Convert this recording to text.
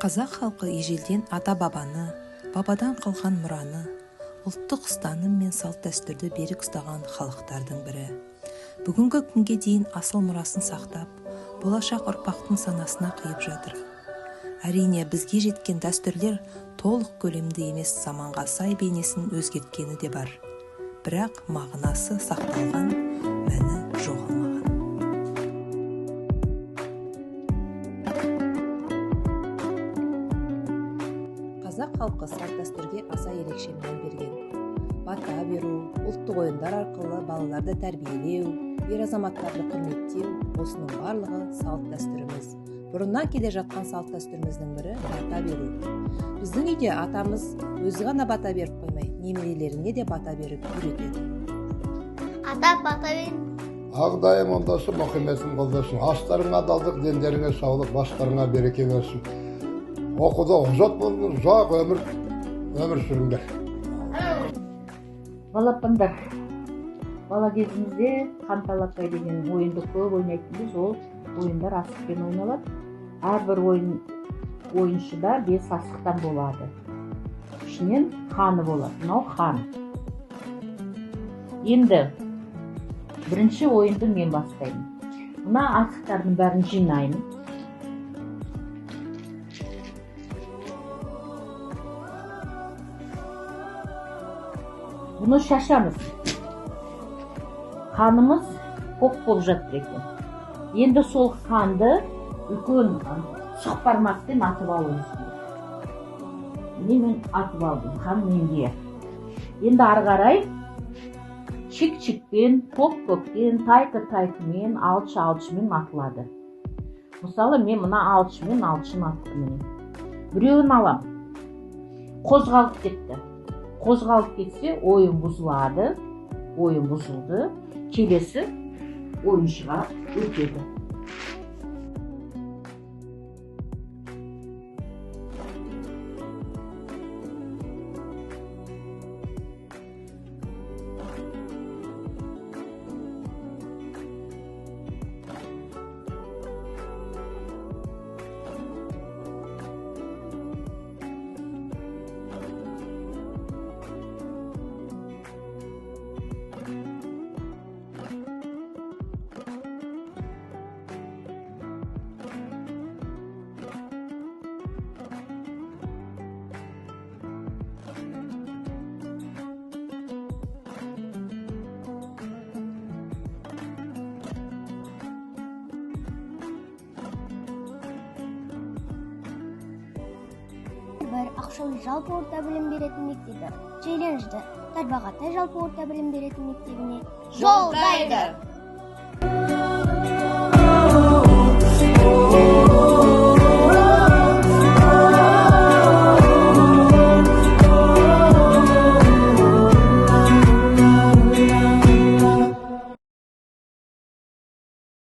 Қазақ халқы ежелден ата-бабаны, бабадан қалған мұраны, ұлттық ұстаным мен салт-дәстүрді берік ұстаған халықтардың бірі. Бүгінгі күнге дейін асыл мұрасын сақтап, болашақ ұрпақтың санасына құйып жатыр. Әрине, бізге жеткен дәстүрлер толық көлемді емес, заманға сай бейнесін өзгерткені де бар. Бірақ мағынасы сақталған, мәні жоғалмаған. Қазақ халқы салт-дәстүрге аса ерекше мән берген. Бата беру, ұлттық ойындар арқылы балаларды тәрбиелеу, ер азаматтарды құрметтеу, осының барлығы салт-дәстүріміз. Бұрыннан келе жатқан салт-дәстүріміздің бірі бата беру. Біздің үйде атамыз өзі ғана бата беріп қоймай, немерелеріне де бата беріп үйретеді. Ата бата берін. Ағдайым ондасы мұхиметін қолдасын. Астарыңа адалдық, дендеріңе саулық, бастарыңа береке берсін. Оқуда ұзат болыңыз, ұзақ өмір сүріңдер. Балапандар, бала кезімізде қанталапай деген ойынды көп ойнайтынбыз. Ол ойындар асықпен ойналады. Әрбір ойыншыда 5 асықтан болады. Ішінен ханы болады. Мынау хан. Енді бірінші ойынды мен бастаймын. Мына асықтардың бәрін жинаймын. Бұны шашамыз. Қанымыз көк болып жатыр екен. Енді сол қанды үлкен сұқ бармақпен атып алуымыз керек. Мен атып алдым, қан менде. Енді ары қарай чик-чикпен, көк-көкпен, тайқы-тайқымен, алшы-алшымен атылады. Мысалы, мен мына алшымен аттым. Біреуін алам. Қозғалып кетті. Қозғалып кетсе, ойын бұзылады. Ойын бұзылды. Келесі ойыншыға өтеді. Бір Ақшыл жалпы орта білім беретін мектебі челленджді Тарбағатай жалпы орта білім беретін мектебіне жолдайды.